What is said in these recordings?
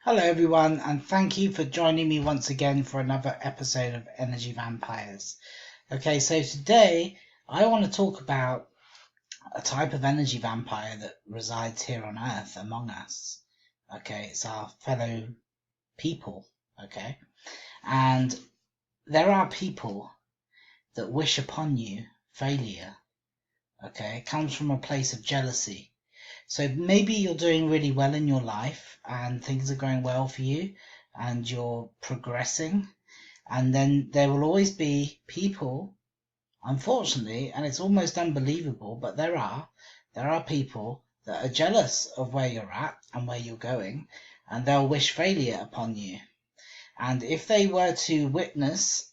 Hello, everyone, and thank you for joining me once again for another episode of Energy Vampires. Okay, so today I want to talk about a type of energy vampire that resides here on Earth among us. Okay, it's our fellow people. Okay, and there are people that wish upon you failure. Okay, it comes from a place of jealousy. So maybe you're doing really well in your life and things are going well for you and you're progressing. And then there will always be people, unfortunately, and it's almost unbelievable, but there are people that are jealous of where you're at and where you're going, and they'll wish failure upon you. And if they were to witness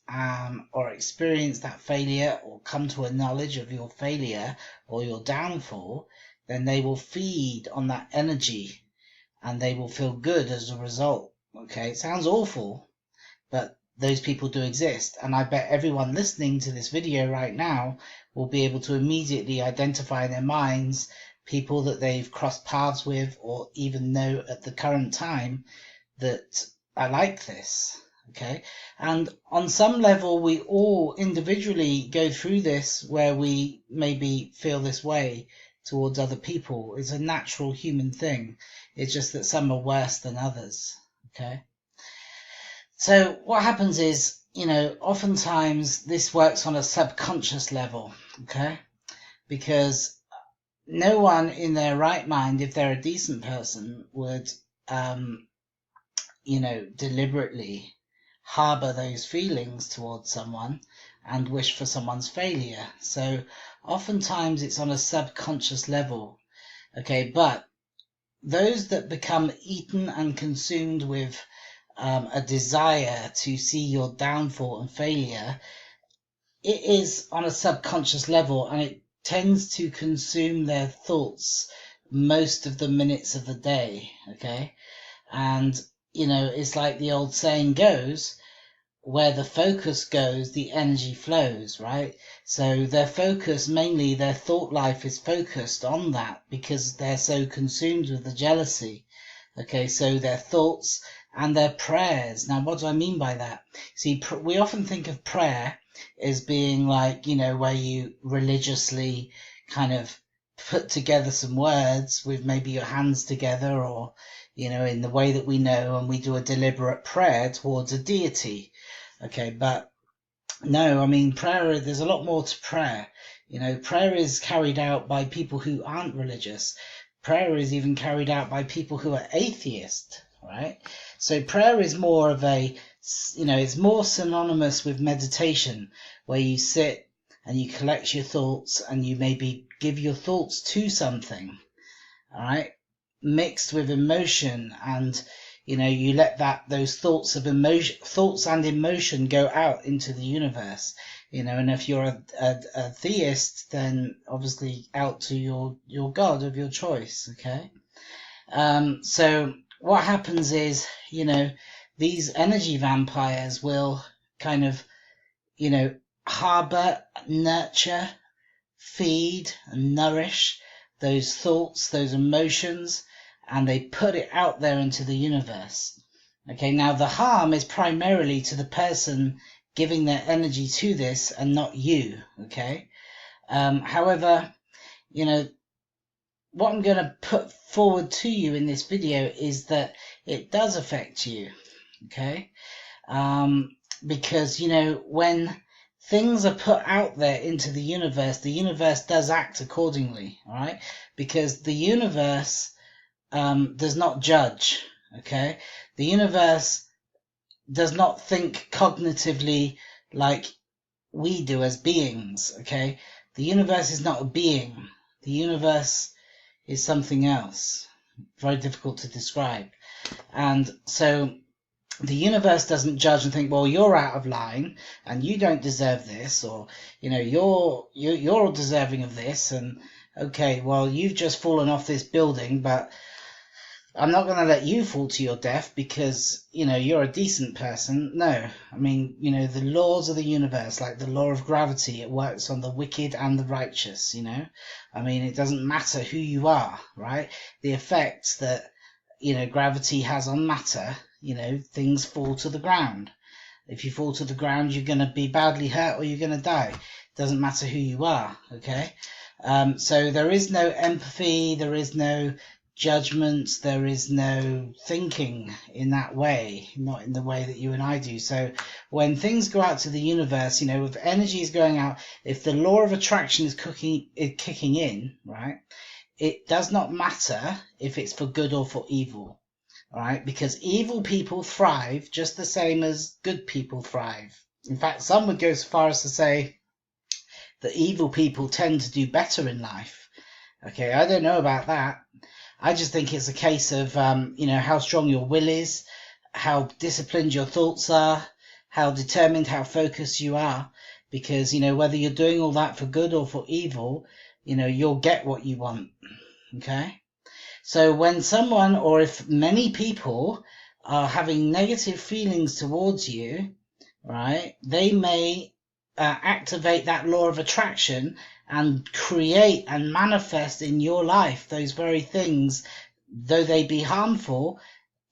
or experience that failure or come to a knowledge of your failure or your downfall, then they will feed on that energy and they will feel good as a result. Okay, it sounds awful, but those people do exist. And I bet everyone listening to this video right now will be able to immediately identify in their minds people that they've crossed paths with or even know at the current time that I like this. Okay, and on some level we all individually go through this where we maybe feel this way towards other people. It's a natural human thing. It's just that some are worse than others. Okay, so what happens is, oftentimes this works on a subconscious level. Okay, because no one in their right mind, if they're a decent person, would deliberately harbor those feelings towards someone and wish for someone's failure. So oftentimes it's on a subconscious level. Okay, but those that become eaten and consumed with a desire to see your downfall and failure, it is on a subconscious level and it tends to consume their thoughts most of the minutes of the day. Okay, and it's like the old saying goes, where the focus goes, the energy flows, right? So their focus, mainly their thought life, is focused on that because they're so consumed with the jealousy. Okay, so their thoughts and their prayers. Now, what do I mean by that? See, we often think of prayer as being like, where you religiously kind of put together some words with maybe your hands together or, in the way that we know, and we do a deliberate prayer towards a deity. Okay, but no, I mean, prayer, there's a lot more to prayer. Prayer is carried out by people who aren't religious. Prayer is even carried out by people who are atheist, right? So prayer is more of it's more synonymous with meditation, where you sit and you collect your thoughts and you maybe give your thoughts to something, all right, mixed with emotion, and you let those thoughts and emotion go out into the universe, and if you're a theist, then obviously out to your god of your choice. Okay, so what happens is, these energy vampires will kind of, harbor, nurture, feed and nourish those thoughts, those emotions, and they put it out there into the universe. Okay, now the harm is primarily to the person giving their energy to this and not you. Okay, however, what I'm going to put forward to you in this video is that it does affect you. Okay, because when things are put out there into the universe does act accordingly, all right? Because the universe does not judge, okay? The universe does not think cognitively like we do as beings, okay? The universe is not a being. The universe is something else. Very difficult to describe. And so the universe doesn't judge and think, well, you're out of line and you don't deserve this, or you're deserving of this, and okay, well, you've just fallen off this building, but I'm not going to let you fall to your death because you're a decent person. No, I mean, the laws of the universe, like the law of gravity, it works on the wicked and the righteous. I mean, it doesn't matter who you are, right? The effects that gravity has on matter, things fall to the ground. If you fall to the ground, you're going to be badly hurt or you're going to die. Doesn't matter who you are, okay? So there is no empathy, there is no judgment, there is no thinking in that way, not in the way that you and I do. So when things go out to the universe, if energy is going out, if the law of attraction is kicking in, right, it does not matter if it's for good or for evil, all right, because evil people thrive just the same as good people thrive. In fact, some would go so far as to say that evil people tend to do better in life. Okay, I don't know about that. I just think it's a case of, how strong your will is, how disciplined your thoughts are, how determined, how focused you are. Because, whether you're doing all that for good or for evil, you'll get what you want. Okay? So when someone, or if many people are having negative feelings towards you, right, they may activate that law of attraction and create and manifest in your life those very things, though they be harmful,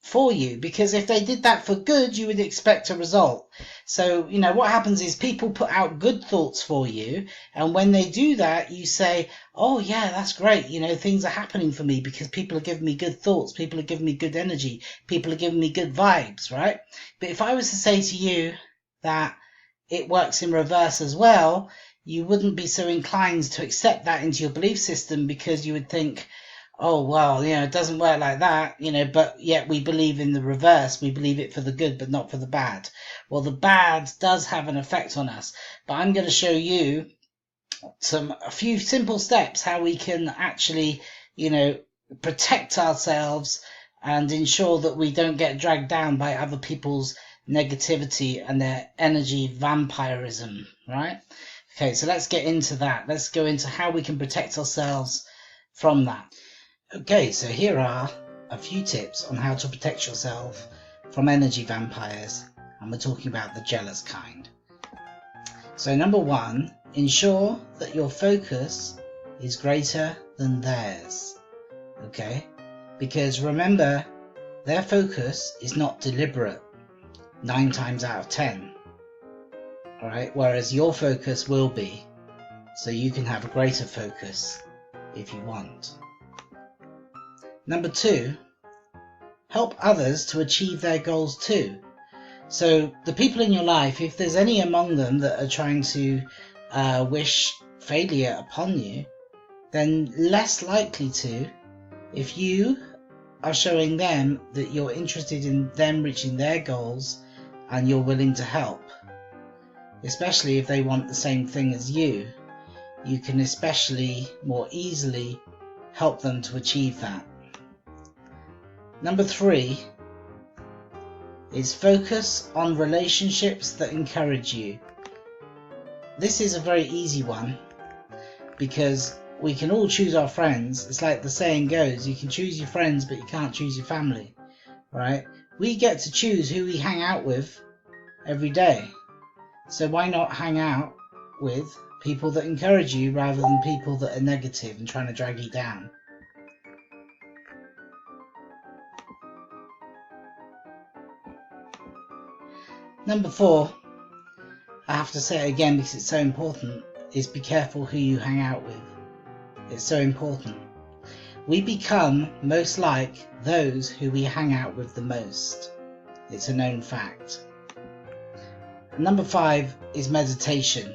for you. Because if they did that for good, you would expect a result. So, what happens is people put out good thoughts for you, and when they do that, you say, oh yeah, that's great, things are happening for me because people are giving me good thoughts, people are giving me good energy, people are giving me good vibes, right? But if I was to say to you that it works in reverse as well, you wouldn't be so inclined to accept that into your belief system, because you would think, oh, well, it doesn't work like that, but yet we believe in the reverse. We believe it for the good, but not for the bad. Well, the bad does have an effect on us, but I'm going to show you a few simple steps how we can actually, protect ourselves and ensure that we don't get dragged down by other people's negativity and their energy vampirism, right? Okay, so let's get into that. Let's go into how we can protect ourselves from that. Okay, so here are a few tips on how to protect yourself from energy vampires, and we're talking about the jealous kind. So number one, ensure that your focus is greater than theirs, okay? Because remember, their focus is not deliberate 9 times out of 10, all right? Whereas your focus will be, so you can have a greater focus if you want. Number two, help others to achieve their goals too. So the people in your life, if there's any among them that are trying to wish failure upon you, then less likely to, if you are showing them that you're interested in them reaching their goals and you're willing to help. Especially if they want the same thing as you can especially more easily help them to achieve that. Number three is focus on relationships that encourage you. This is a very easy one because we can all choose our friends. It's like the saying goes, you can choose your friends but you can't choose your family, right? We get to choose who we hang out with every day. So why not hang out with people that encourage you rather than people that are negative and trying to drag you down? Number four, I have to say it again because it's so important, is be careful who you hang out with. It's so important. We become most like those who we hang out with the most. It's a known fact. Number five is meditation.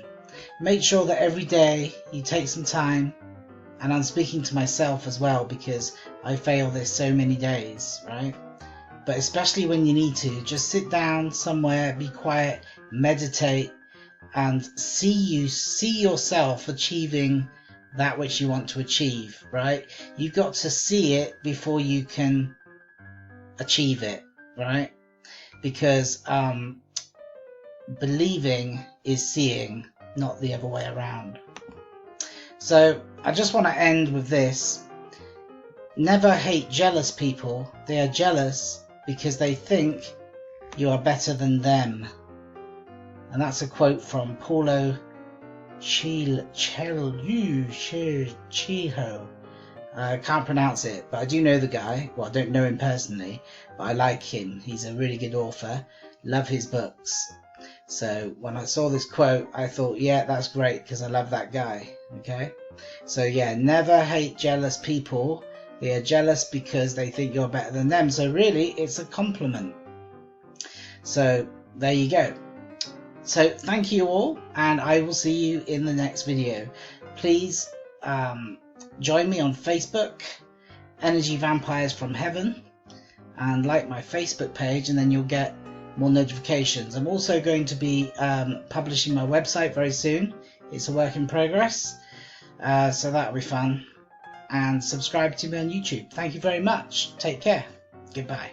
Make sure that every day you take some time, and I'm speaking to myself as well because I fail this so many days, right? But especially when you need to, just sit down somewhere, be quiet, meditate, and see yourself achieving that which you want to achieve, right? You've got to see it before you can achieve it, right? Because believing is seeing, not the other way around. So I just want to end with this. Never hate jealous people. They are jealous because they think you are better than them. And that's a quote from Paulo Coelho. I can't pronounce it, but I do know the guy. Well, I don't know him personally, but I like him. He's a really good author. Love his books. So when I saw this quote, I thought, yeah, that's great because I love that guy. Okay? So yeah, never hate jealous people. They are jealous because they think you're better than them. So really, it's a compliment. So there you go. So thank you all, and I will see you in the next video. Please join me on Facebook, Energy Vampires from Heaven, and like my Facebook page, and then you'll get more notifications. I'm also going to be publishing my website very soon. It's a work in progress, so that'll be fun. And subscribe to me on YouTube. Thank you very much. Take care. Goodbye.